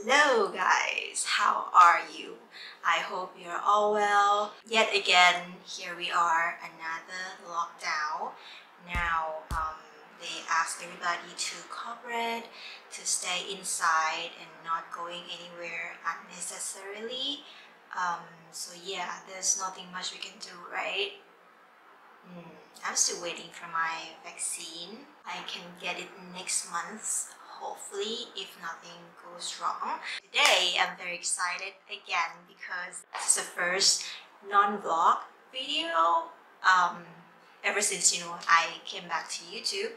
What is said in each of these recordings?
Hello guys, how are you? I hope you're all well. Yet again, here we are, another lockdown. Now, they asked everybody to cooperate, to stay inside and not going anywhere unnecessarily. So yeah, there's nothing much we can do, right? I'm still waiting for my vaccine. I can get it next month, hopefully, if nothing goes wrong. Today, I'm very excited again because this is the first non-vlog video ever since, I came back to YouTube.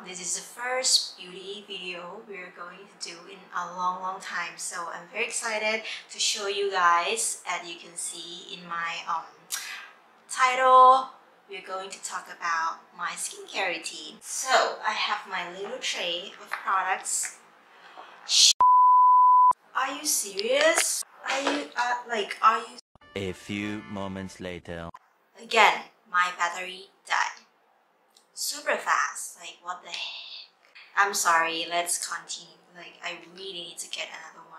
This is the first beauty video we're going to do in a long time. So I'm very excited to show you guys. As you can see in my title, we're going to talk about my skincare routine. So I have my little tray of products. Are you serious? Are you A few moments later. Again, my battery died. Super fast. Like, what the heck? I'm sorry, let's continue. I really need to get another one.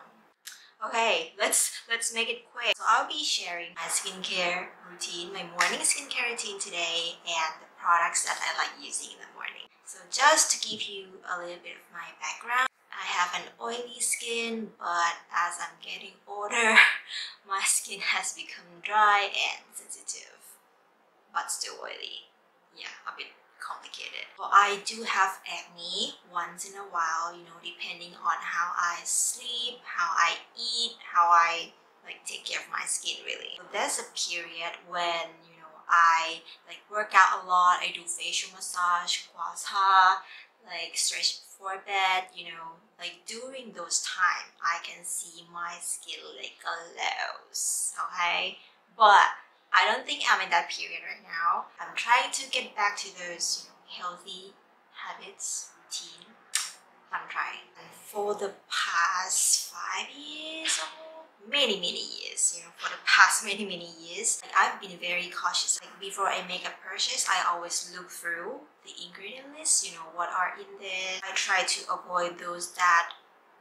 Okay, let's make it quick. So I'll be sharing my skincare routine, my morning skincare routine today, and the products that I like using in the morning. So just to give you a little bit of my background, I have an oily skin, but as I'm getting older, my skin has become dry and sensitive, but still oily. Yeah, a bit complicated. Well, I do have acne once in a while, depending on how I sleep, how I eat, how I take care of my skin really. So there's a period when, I work out a lot, I do facial massage, gua, stretch forehead, during those time, I can see my skin glows, okay? But I don't think I'm in that period right now. I'm trying to get back to those healthy habits, routine. I'm trying. And for the past 5 years or many years, for the past many years, I've been very cautious. Before I make a purchase, I always look through the ingredient list, what are in there. I try to avoid those that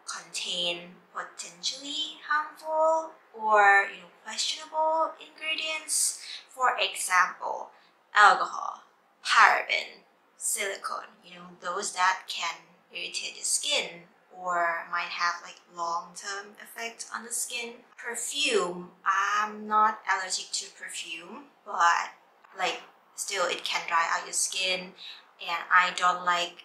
contain potentially harmful or questionable ingredients. For example, alcohol, paraben, silicone, those that can irritate the skin or might have long-term effect on the skin. Perfume, I'm not allergic to perfume, but still it can dry out your skin, and I don't like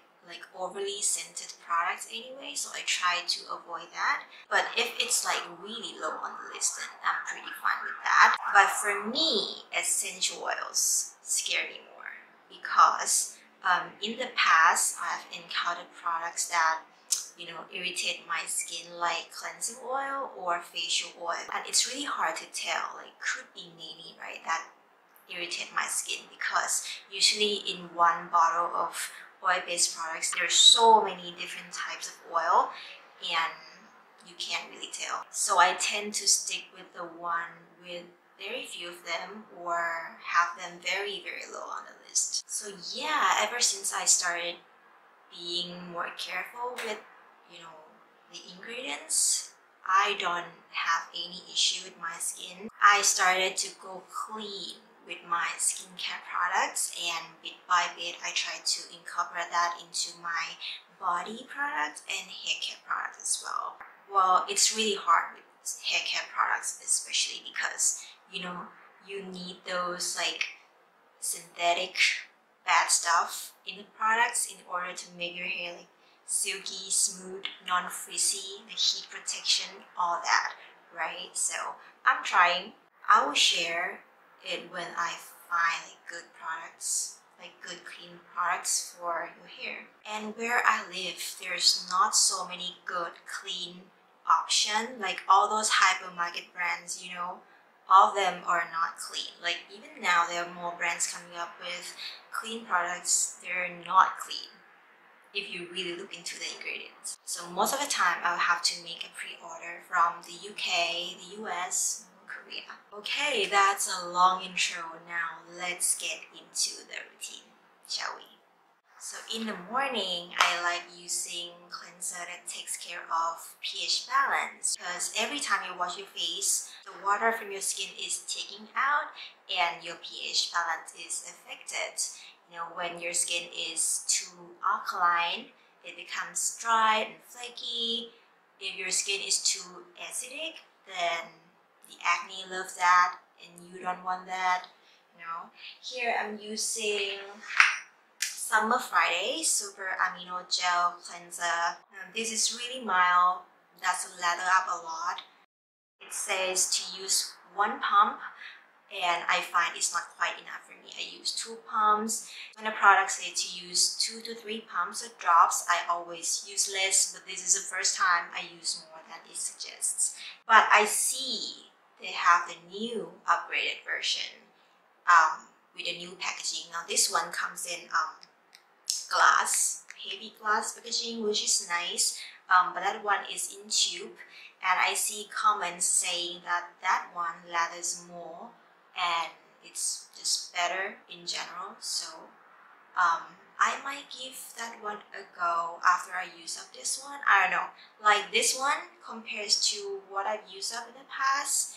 overly scented products anyway, so I try to avoid that. But if it's really low on the list, then I'm pretty fine with that. But for me, essential oils scare me more because in the past I've encountered products that irritate my skin, like cleansing oil or facial oil, and it's really hard to tell. Could be many, right, that irritate my skin, because usually in one bottle of oil-based products, there's so many different types of oil and you can't really tell. So I tend to stick with the one with very few of them or have them very low on the list. So yeah, ever since I started being more careful with the ingredients, I don't have any issue with my skin. I started to go clean with my skincare products, and bit by bit I try to incorporate that into my body products and hair care products as well. Well, it's really hard with hair care products, especially because you need those synthetic bad stuff in the products in order to make your hair silky, smooth, non-frizzy, the heat protection, all that, right? So I'm trying. I will share it when I find good products, good clean products for your hair. And where I live, there's not so many good clean options. All those hypermarket brands, all of them are not clean. Even now there are more brands coming up with clean products. They're not clean if you really look into the ingredients. So most of the time I'll have to make a pre-order from the UK, the US, Korea. Okay, that's a long intro. Now let's get into the routine, shall we? So in the morning, I like using cleansing cleanser that takes care of pH balance, because every time you wash your face, the water from your skin is taken out and your pH balance is affected. You know, when your skin is too alkaline, it becomes dry and flaky. If your skin is too acidic, then the acne loves that and you don't want that. You know, here I'm using Summer Friday Super Amino Gel Cleanser. This is really mild, doesn't lather up a lot. It says to use 1 pump, and I find it's not quite enough for me. I use 2 pumps. When the product says to use 2 to 3 pumps or drops, I always use less, but this is the first time I use more than it suggests. But I see they have the new upgraded version with the new packaging. Now this one comes in glass, heavy glass packaging, which is nice, but that one is in tube, and I see comments saying that that one lathers more and it's just better in general. So I might give that one a go after I use up this one. I don't know, like this one compares to what I've used up in the past,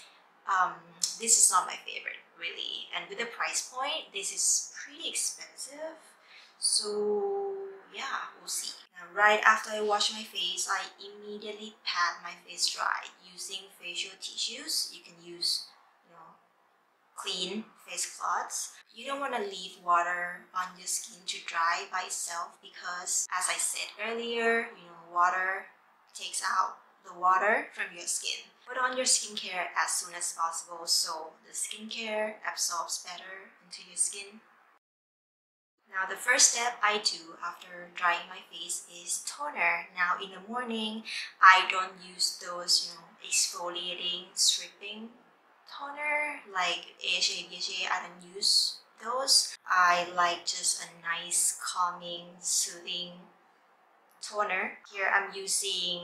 this is not my favorite really, and with the price point, this is pretty expensive. So yeah, we'll see. Now, right after I wash my face, I immediately pat my face dry using facial tissues. You can use, you know, clean face cloths. You don't want to leave water on your skin to dry by itself, because as I said earlier, you know, water takes out the water from your skin. Put on your skincare as soon as possible so the skincare absorbs better into your skin. Now the first step I do after drying my face is toner. Now in the morning, I don't use those, you know, exfoliating, stripping toner like AHA, BHA. I don't use those. I like just a nice, calming, soothing toner. Here I'm using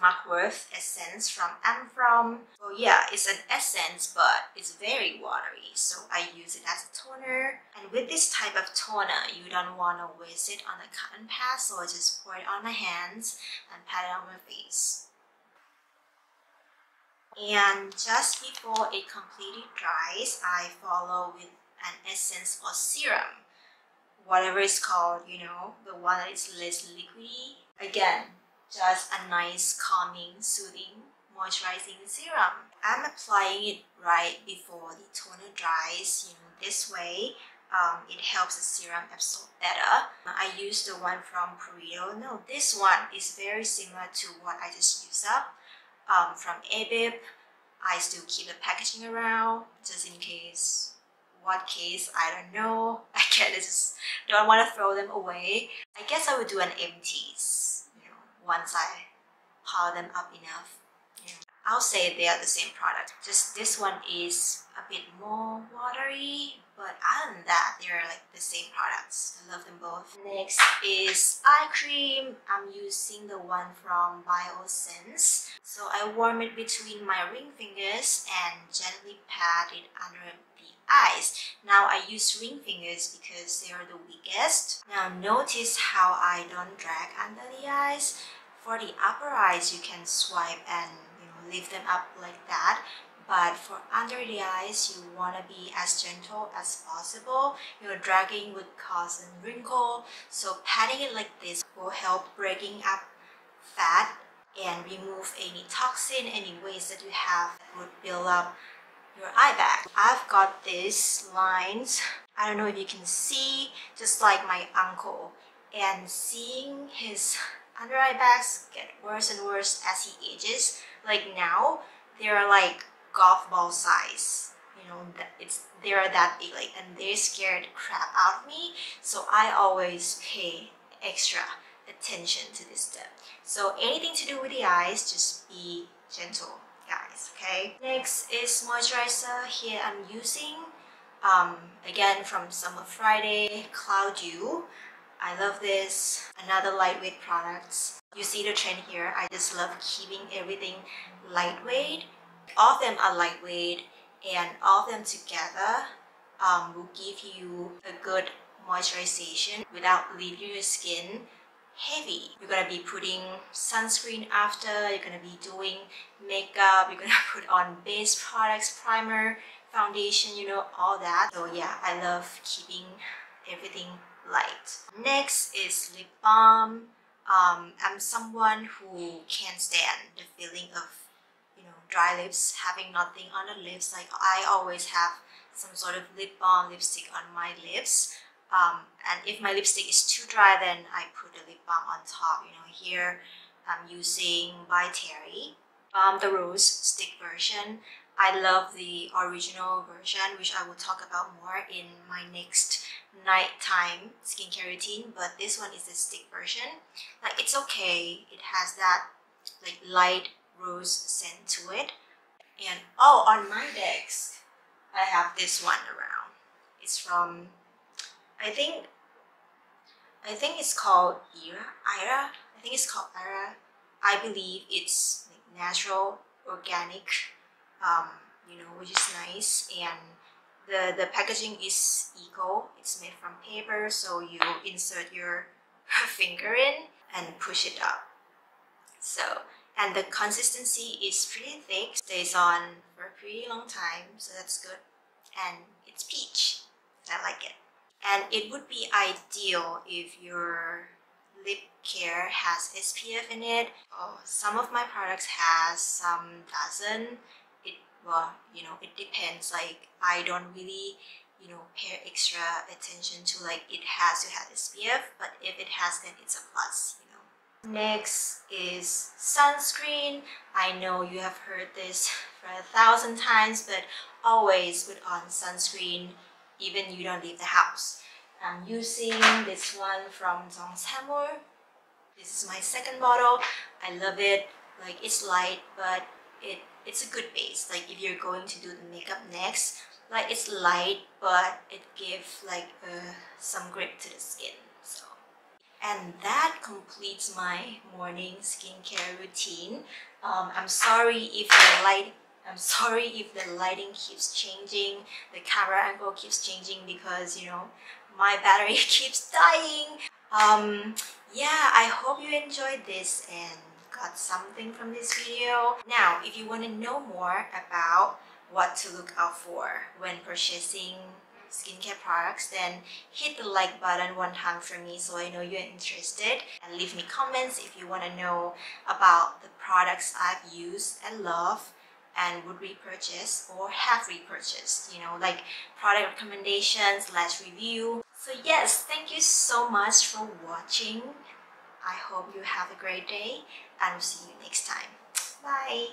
Mugwort Essence from Amino. Well, yeah, it's an essence, but it's very watery, so I use it as a toner. And with this type of toner, you don't want to waste it on a cotton pad, so I just pour it on my hands and pat it on my face. And just before it completely dries, I follow with an essence or serum, whatever it's called, you know, the one that is less liquidy. Again, just a nice, calming, soothing, moisturizing serum. I'm applying it right before the toner dries. You know, this way, it helps the serum absorb better. I use the one from Purito. No, this one is very similar to what I just used up from Abib. I still keep the packaging around just in case. What case, I don't know. I just don't want to throw them away. I guess I would do an empties, you know, once I pile them up enough. You know, I'll say they are the same product. Just this one is a bit more watery, but other than that, they're like the same products. I love them both. Next is eye cream. I'm using the one from Biossance. So I warm it between my ring fingers and gently pat it under the eyes. Now I use ring fingers because they are the weakest. Now notice how I don't drag under the eyes. For the upper eyes, you can swipe and, you know, lift them up like that. But for under the eyes, you want to be as gentle as possible. You know, dragging would cause a wrinkle. So patting it like this will help breaking up fat and remove any toxin, any waste that you have that would build up your eye bag. I've got these lines. I don't know if you can see, just like my uncle. And seeing his under eye bags get worse and worse as he ages. Like now, they're like golf ball size. You know, they're that big, like, and they scared the crap out of me. So I always pay extra attention to this step. So anything to do with the eyes, just be gentle, guys, okay? Next is moisturizer. Here I'm using, again from Summer Friday, Cloud Dew. I love this. Another lightweight products. You see the trend here. I just love keeping everything lightweight. All of them are lightweight, and all of them together will give you a good moisturization without leaving your skin heavy. You're gonna be putting sunscreen after, you're gonna be doing makeup, you're gonna put on base products, primer, foundation, you know, all that. So yeah, I love keeping everything light. Next is lip balm. I'm someone who can't stand the feeling of, you know, dry lips, having nothing on the lips. Like I always have some sort of lip balm lipstick on my lips. And if my lipstick is too dry, then I put the lip balm on top. You know, here I'm using by Terry, the rose stick version. I love the original version, which I will talk about more in my next nighttime skincare routine. But this one is the stick version. Like it's okay. It has that like light rose scent to it. And oh, on my desk, I have this one around. It's from I think it's called Ira. I think it's called Ira. I believe it's like natural, organic, you know, which is nice. And the packaging is eco. It's made from paper, so you insert your finger in and push it up. So, and the consistency is pretty thick, stays on for a pretty long time, so that's good. And it's peach. I like it. And it would be ideal if your lip care has SPF in it. Oh, some of my products has, some doesn't. Well, you know, it depends. Like I don't really, you know, pay extra attention to like it has to have SPF, but if it has, then it's a plus, you know. Next is sunscreen. I know you have heard this for 1,000 times, but always put on sunscreen even you don't leave the house. I'm using this one from Jung. This is my second bottle. I love it. Like it's light, but it's a good base. Like if you're going to do the makeup next, like it's light, but it gives like some grip to the skin. So, and that completes my morning skincare routine. I'm sorry if the lighting keeps changing, the camera angle keeps changing because, you know, my battery keeps dying. Yeah, I hope you enjoyed this and got something from this video. Now, if you want to know more about what to look out for when purchasing skincare products, then hit the like button one time for me so I know you're interested, and leave me comments if you want to know about the products I've used and love and would repurchase or have repurchased, you know, like product recommendations, review. So yes, thank you so much for watching. I hope you have a great day and we'll see you next time. Bye!